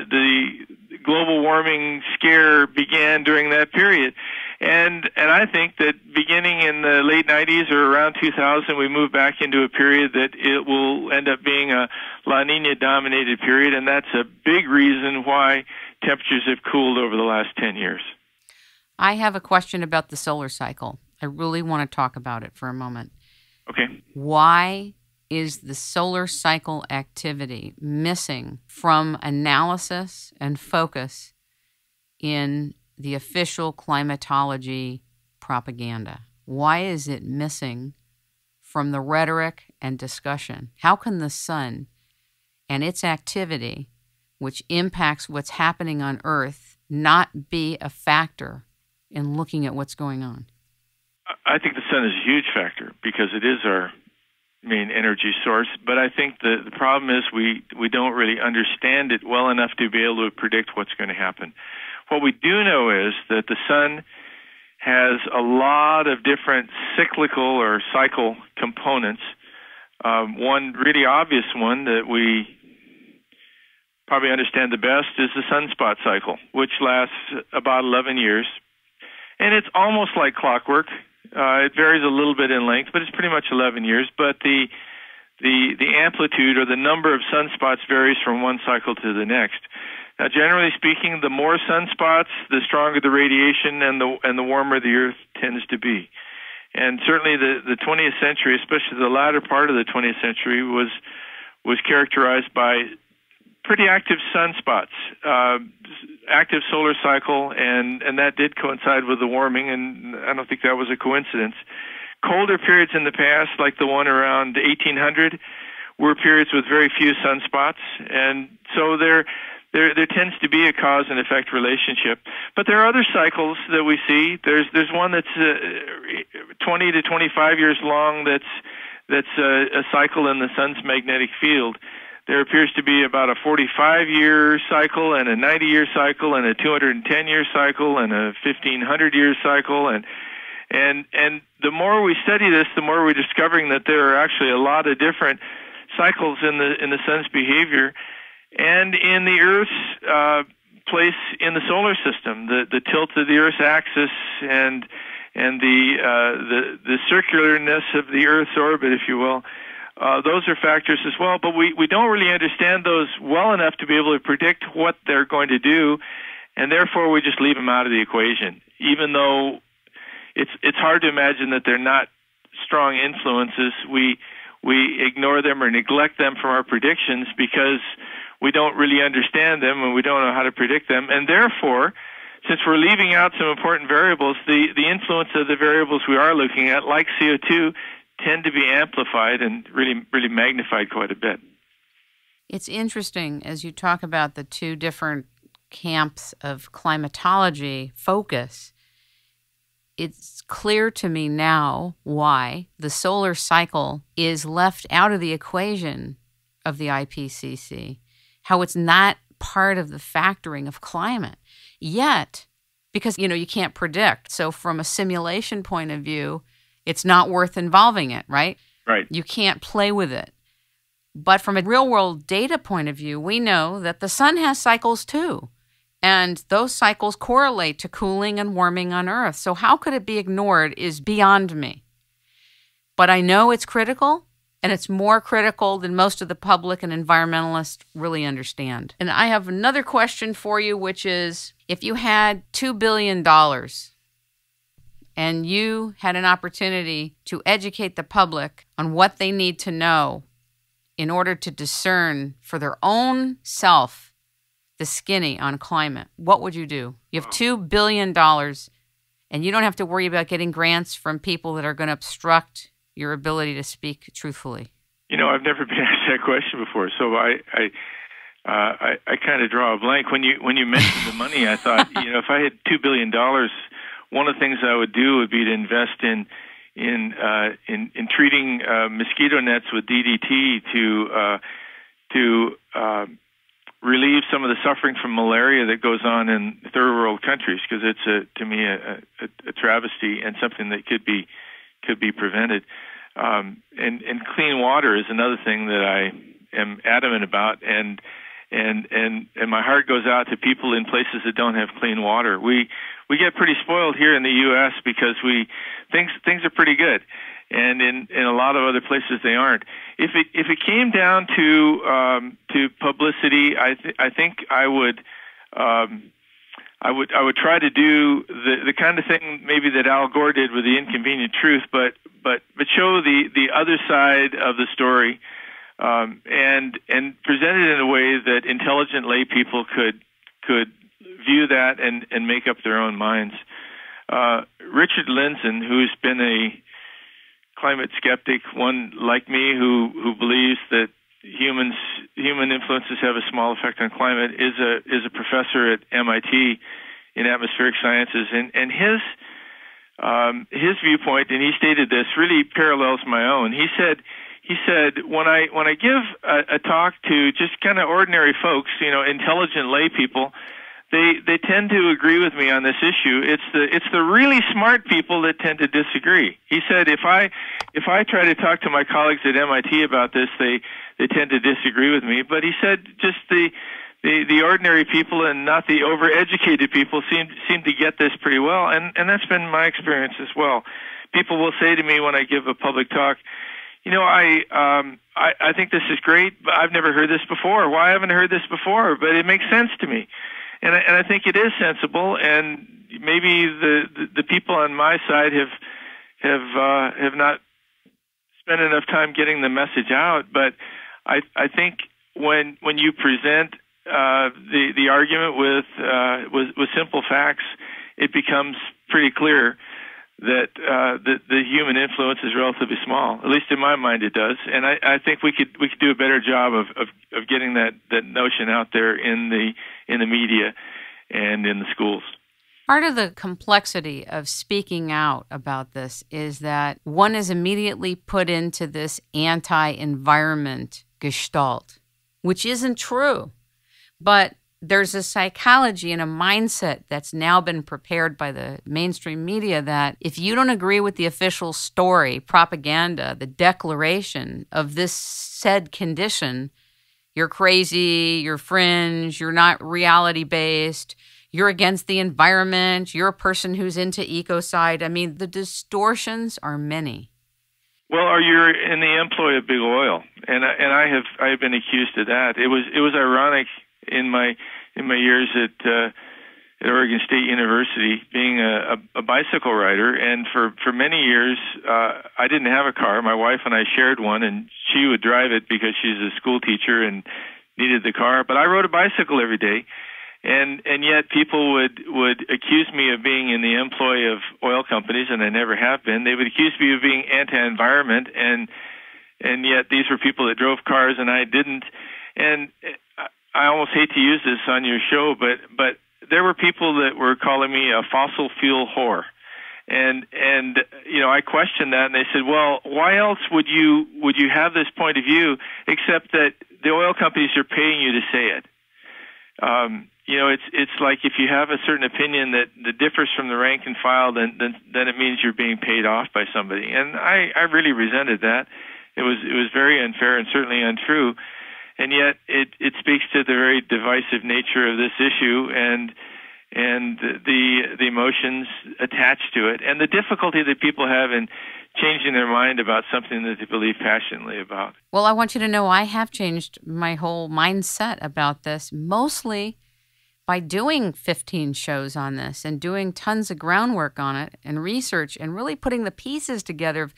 the global warming scare began during that period. And I think that beginning in the late 90s or around 2000, we move back into a period that it will end up being a La Nina-dominated period, and that's a big reason why temperatures have cooled over the last 10 years. I have a question about the solar cycle. I really want to talk about it for a moment. Okay. Why is the solar cycle activity missing from analysis and focus in the official climatology propaganda? Why is it missing from the rhetoric and discussion? How can the sun and its activity, which impacts what's happening on Earth, not be a factor in looking at what's going on? I think the sun is a huge factor because it is our main energy source, but I think the problem is we don't really understand it well enough to be able to predict what's going to happen. What we do know is that the sun has a lot of different cyclical or cycle components. One really obvious one that we probably understand the best is the sunspot cycle, which lasts about 11 years. And it's almost like clockwork. It varies a little bit in length, but it's pretty much 11 years. But the amplitude or the number of sunspots varies from one cycle to the next. Now, generally speaking, the more sunspots, the stronger the radiation and the warmer the Earth tends to be. And certainly the 20th century, especially the latter part of the 20th century, was characterized by pretty active sunspots, active solar cycle, and that did coincide with the warming, and I don't think that was a coincidence. Colder periods in the past, like the one around 1800, were periods with very few sunspots, and so there tends to be a cause and effect relationship. But there are other cycles that we see. There's one that's 20 to 25 years long. That's a cycle in the sun's magnetic field. There appears to be about a 45-year cycle and a 90-year cycle and a 210-year cycle and a 1,500-year cycle. And the more we study this, the more we're discovering that there are actually a lot of different cycles in the sun's behavior and in the Earth's place in the solar system, the tilt of the Earth's axis and the circularness of the Earth's orbit, if you will. Those are factors as well, but we don't really understand those well enough to be able to predict what they're going to do, and therefore we just leave them out of the equation, even though it's hard to imagine that they're not strong influences. We ignore them or neglect them from our predictions because we don't really understand them and we don't know how to predict them, and therefore, since we're leaving out some important variables, the influence of the variables we are looking at, like CO2, tend to be amplified and really magnified quite a bit. It's interesting as you talk about the two different camps of climatology focus. It's clear to me now why the solar cycle is left out of the equation of the IPCC, how it's not part of the factoring of climate. Yet, because, you can't predict. So from a simulation point of view, it's not worth involving it, right? Right. You can't play with it. But from a real-world data point of view, we know that the sun has cycles too. And those cycles correlate to cooling and warming on Earth. So how could it be ignored is beyond me. But I know it's critical, and it's more critical than most of the public and environmentalists really understand. And I have another question for you, which is, if you had $2 billion and you had an opportunity to educate the public on what they need to know in order to discern for their own self the skinny on climate, what would you do? You have $2 billion, and you don't have to worry about getting grants from people that are going to obstruct your ability to speak truthfully. I've never been asked that question before, so I kind of draw a blank. When you mentioned the money, I thought, if I had $2 billion, one of the things I would do would be to invest in treating mosquito nets with DDT to relieve some of the suffering from malaria that goes on in third world countries, because it's to me a travesty and something that could be prevented. And clean water is another thing that I am adamant about, and and my heart goes out to people in places that don't have clean water. We get pretty spoiled here in the U.S. because things are pretty good, and in a lot of other places they aren't. If it came down to publicity, I think I would try to do the kind of thing maybe that Al Gore did with The Inconvenient Truth, but show the other side of the story, and present it in a way that intelligent lay people could view that and make up their own minds. Richard Lindzen, who's been a climate skeptic, one like me who believes that human influences have a small effect on climate, is a professor at MIT in atmospheric sciences, and his viewpoint, and he stated this, really parallels my own. He said when I give a talk to just kind of ordinary folks, intelligent lay people, they tend to agree with me on this issue. It's the really smart people that tend to disagree. He said if I try to talk to my colleagues at MIT about this, they tend to disagree with me. But he said just the ordinary people and not the overeducated people seem to get this pretty well, and that's been my experience as well. People will say to me when I give a public talk, I think this is great, but I've never heard this before. Why haven't I heard this before? But it makes sense to me. And I think it is sensible, and maybe the people on my side have not spent enough time getting the message out. But I think when you present the argument with simple facts, it becomes pretty clear that the human influence is relatively small. At least in my mind, it does. And I think we could do a better job of getting that notion out there in the media and in the schools. Part of the complexity of speaking out about this is that one is immediately put into this anti-environment gestalt, which isn't true. But there's a psychology and a mindset that's now been prepared by the mainstream media that if you don't agree with the official story, propaganda, the declaration of this said condition, you're crazy, you're fringe, you're not reality-based, you're against the environment, you're a person who's into ecocide. I mean, the distortions are many. Well, or you're in the employ of big oil, and I have been accused of that. It was ironic in my years at Oregon State University, being a bicycle rider, and for many years I didn't have a car. My wife and I shared one, and she would drive it because she's a school teacher and needed the car. But I rode a bicycle every day, and yet people would accuse me of being in the employ of oil companies, and I never have been. They would accuse me of being anti-environment, and yet these were people that drove cars and I didn't. And I almost hate to use this on your show, but there were people that were calling me a fossil fuel whore, and I questioned that, and they said, well, why else would you have this point of view except that the oil companies are paying you to say it? It's like if you have a certain opinion that differs from the rank and file, then it means you're being paid off by somebody, and I really resented that. It was very unfair and certainly untrue. And yet, it speaks to the very divisive nature of this issue and the emotions attached to it, and the difficulty that people have in changing their mind about something that they believe passionately about. Well, I want you to know I have changed my whole mindset about this, mostly by doing 15 shows on this and doing tons of groundwork on it and research and really putting the pieces together of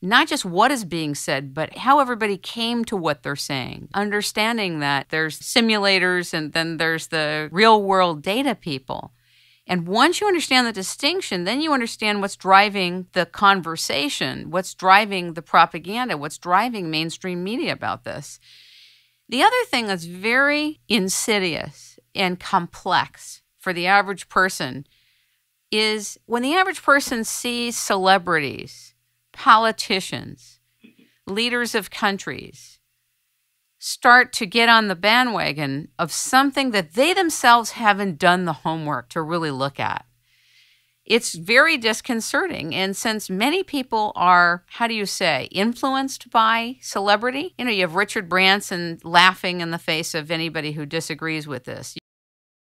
not just what is being said, but how everybody came to what they're saying. Understanding that there's simulators and then there's the real world data people. And once you understand the distinction, then you understand what's driving the conversation, what's driving the propaganda, what's driving mainstream media about this. The other thing that's very insidious and complex for the average person is when the average person sees celebrities, politicians, leaders of countries start to get on the bandwagon of something that they themselves haven't done the homework to really look at. it's very disconcerting. And since many people are, how do you say, influenced by celebrity, you have Richard Branson laughing in the face of anybody who disagrees with this.